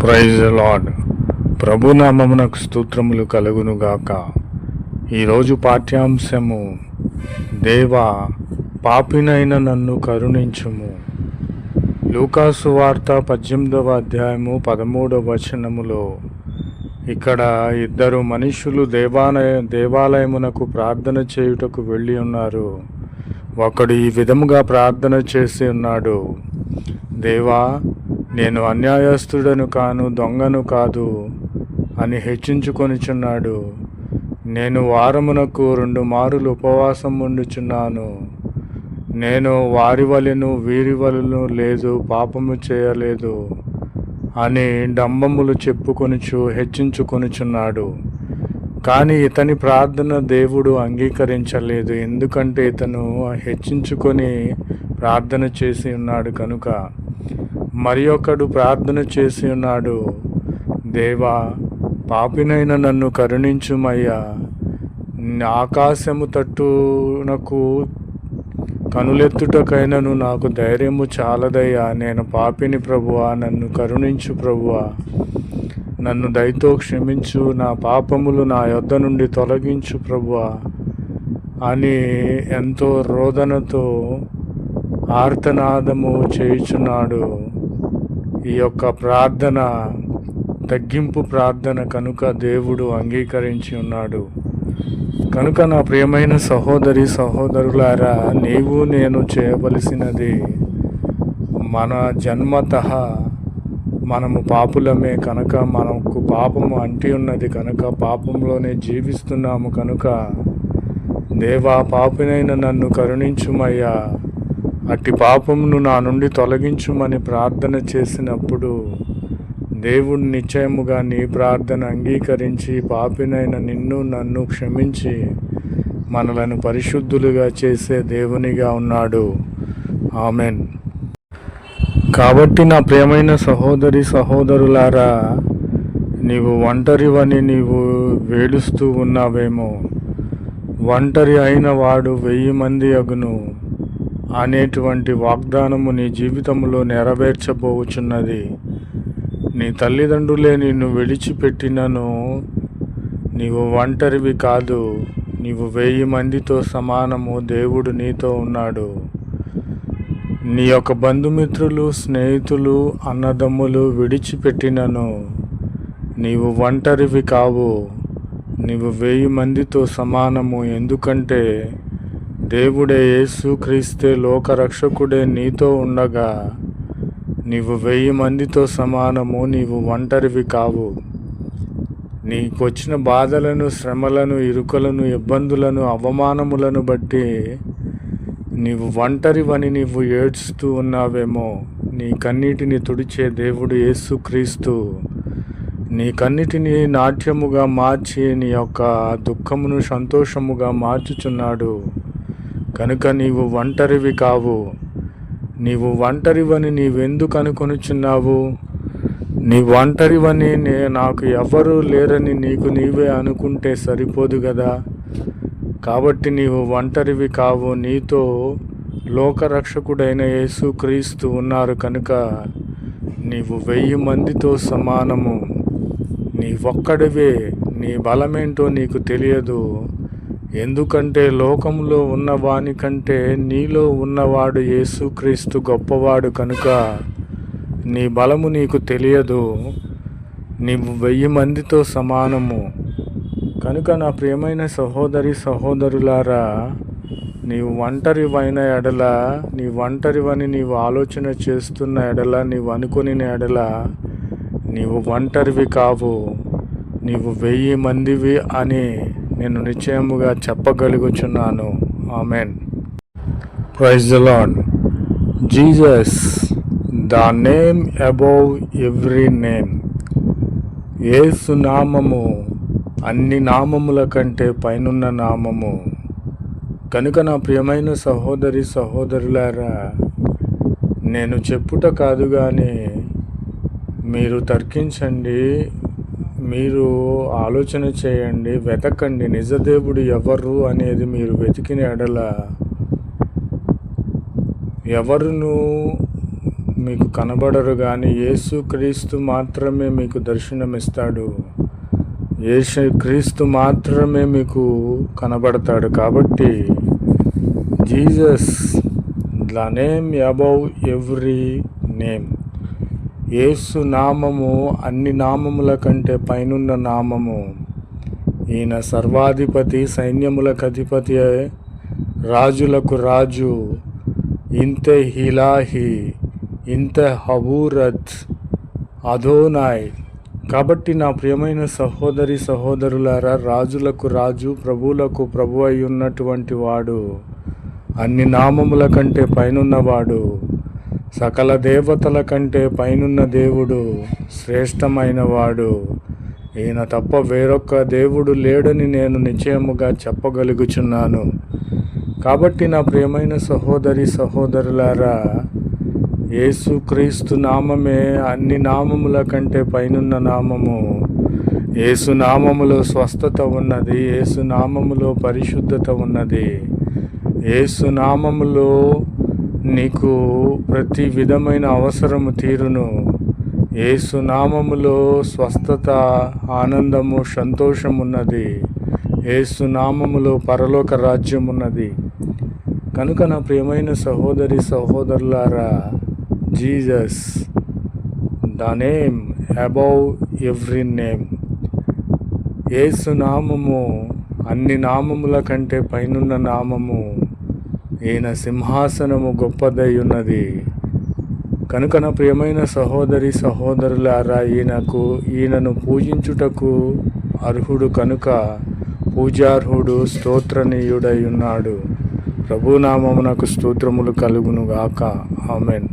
Praise the lord. ప్రభునామమునకు స్తోత్రములు కలుగునుగాక. ఈరోజు పాఠ్యాంశము, దేవా పాపినైన నన్ను కరుణించుము. లూకాసు వార్త 18వ అధ్యాయము 13వ వచనములో ఇక్కడ ఇద్దరు మనుషులు దేవాలయమునకు ప్రార్థన చేయుటకు వెళ్ళి ఉన్నారు. ఒకడు ఈ విధముగా ప్రార్థన చేసి ఉన్నాడు: దేవా, నేను అన్యాయస్తుడను కాను, దొంగను కాదు అని హెచ్చించుకొనిచున్నాడు. నేను వారమునకు 2 మారులు ఉపవాసం ఉండుచున్నాను. నేను వారి వలెను వీరి వలెను లేదు, పాపము చేయలేదు అని డంబములు చెప్పుకొనుచు హెచ్చించుకొనుచున్నాడు. కానీ ఇతని ప్రార్థన దేవుడు అంగీకరించలేదు. ఎందుకంటే ఇతను హెచ్చించుకొని ప్రార్థన చేసి ఉన్నాడు కనుక. మరి ఒకడు ప్రార్థన చేసి ఉన్నాడు: దేవా, పాపినైన నన్ను కరుణించుమయ్యా. ఆకాశము తట్టునకు కనులెత్తుటకైనను నాకు ధైర్యము చాలదయ్యా. నేను పాపిని ప్రభువా, నన్ను కరుణించు ప్రభువా. నన్ను దయతో క్షమించు, నా పాపములు నా యొద్ద నుండి తొలగించు ప్రభువా అని ఎంతో రోదనతో ఆర్తనాదము చేయుచున్నాడు. ఈ యొక్క ప్రార్థన తగ్గింపు ప్రార్థన కనుక దేవుడు అంగీకరించి ఉన్నాడు. కనుక నా ప్రియమైన సహోదరి సహోదరులారా, నీవు నేను చేయవలసినది, మన జన్మతః మనము పాపులమే కనుక, మనకు పాపము అంటి ఉన్నది కనుక, పాపంలోనే జీవిస్తున్నాము కనుక, దేవా పాపినైన నన్ను కరుణించుమయ్యా, అట్టి పాపమును నా నుండి తొలగించుమని ప్రార్థన చేసినప్పుడు దేవుడు నిశ్చయముగా నీ ప్రార్థన అంగీకరించి పాపినైన నిన్ను నన్ను క్షమించి మనలను పరిశుద్ధులుగా చేసే దేవునిగా ఉన్నాడు. ఆమెన్. కాబట్టి నా ప్రియమైన సహోదరి సహోదరులారా, నీవు ఒంటరివని నీవు వేడుస్తూ ఉన్నావేమో. ఒంటరి అయిన వాడు 1000 మంది అగును అనేటువంటి వాగ్దానము నీ జీవితంలో నెరవేర్చబోచున్నది. నీ తల్లిదండ్రులే నిన్ను విడిచిపెట్టినను నీవు ఒంటరివి కాదు. నీవు 1000 మందితో సమానము. దేవుడు నీతో ఉన్నాడు. నీ యొక్క బంధుమిత్రులు, స్నేహితులు, అన్నదమ్ములు విడిచిపెట్టినను నీవు ఒంటరివి కావు. నీవు 1000 మందితో సమానము. ఎందుకంటే దేవుడే, యేసుక్రీస్తే లోకరక్షకుడే నీతో ఉండగా నీవు 1000 మందితో సమానము. నీవు ఒంటరివి కావు. నీకొచ్చిన బాధలను, శ్రమలను, ఇరుకలను, ఇబ్బందులను, అవమానములను బట్టి నీవు ఒంటరివని నీవు ఏడ్చుతూ ఉన్నావేమో. నీ కన్నీటిని తుడిచే దేవుడు యేసుక్రీస్తు నీ కన్నిటిని నాట్యముగా మార్చి నీ యొక్క దుఃఖమును సంతోషముగా మార్చుచున్నాడు. కనుక నీవు ఒంటరివి కావు. నీవు ఒంటరివని నీవెందుకు అనుకొనుచున్నావు? నీ ఒంటరివని నాకు ఎవరు లేరని నీకు నీవే అనుకుంటే సరిపోదు కదా. కాబట్టి నీవు ఒంటరివి కావు. నీతో లోకరక్షకుడైన యేసుక్రీస్తు ఉన్నారు కనుక నీవు 1000 మందితో సమానము. నీ ఒక్కడివే. నీ బలమేంటో నీకు తెలియదు. ఎందుకంటే లోకంలో ఉన్నవాని కంటే నీలో ఉన్నవాడు యేసుక్రీస్తు గొప్పవాడు కనుక నీ బలము నీకు తెలియదు. నీవు 1000 మందితో సమానము. కనుక నా ప్రియమైన సహోదరి సహోదరులారా, నీవు ఒంటరివైన ఎడల, నీ ఒంటరివని నీవు ఆలోచన చేస్తున్న ఎడల, నీవు అనుకుని ఎడల నీవు ఒంటరివి కావు. నీవు 1000 మందివి అని నేను నిశ్చయముగా చెప్పగలుగుచున్నాను. Amen. Praise the Lord. Jesus, the name above every name. యేసు నామము అన్ని నామముల కంటే పైనున్న నామము. కనుక నా ప్రియమైన సహోదరి సహోదరులారా, నేను చెప్పుట కాదు కానీ మీరు తర్కించండి, మీరు ఆలోచన చేయండి, వెతకండి. నిజదేవుడు ఎవరు అనేది మీరు వెతికిన ఎడల ఎవరును మీకు కనబడరు, కానీ యేసుక్రీస్తు మాత్రమే మీకు దర్శనమిస్తాడు. యేసుక్రీస్తు మాత్రమే మీకు కనబడతాడు. కాబట్టి Jesus the name above every name. యేసు నామము అన్ని నామముల కంటే పైనున్న నామము. ఈయన సర్వాధిపతి, సైన్యములకు అధిపతి, రాజులకు రాజు. ఇంతే హిలాహి, ఇంత హబూరత్, అదోనాయ్. కాబట్టి నా ప్రియమైన సహోదరి సహోదరులారా, రాజులకు రాజు, ప్రభువులకు ప్రభు అయి ఉన్నటువంటి వాడు, అన్ని నామముల కంటే పైనున్నవాడు, సకల దేవతల కంటే పైనున్న దేవుడు, శ్రేష్టమైన వాడు. ఈయన తప్ప వేరొక్క దేవుడు లేడని నేను నిశ్చయముగా చెప్పగలుగుచున్నాను. కాబట్టి నా ప్రియమైన సహోదరి సహోదరులారా, యేసుక్రీస్తు నామమే అన్ని నామముల కంటే పైనున్న నామము. యేసు నామములో స్వస్థత ఉన్నది. యేసు నామములో పరిశుద్ధత ఉన్నది. యేసు నామములో నీకు ప్రతి విధమైన అవసరము తీరును. యేసు నామములో స్వస్థత, ఆనందము, సంతోషం ఉన్నది. యేసు నామములో పరలోక రాజ్యం ఉన్నది. కనుక నా ప్రియమైన సహోదరి సహోదరులారా, Jesus the name above every name. యేసు నామము అన్ని నామముల కంటే పైనున్న నామము. ఈయన సింహాసనము గొప్పదై ఉన్నది. కనుక నా ప్రియమైన సహోదరి సహోదరులారా, ఈయనను పూజించుటకు అర్హుడు కనుక పూజార్హుడు, స్తోత్రనీయుడై ఉన్నాడు. ప్రభునామమునకు స్తోత్రములు కలుగును గాక. ఆమెన్.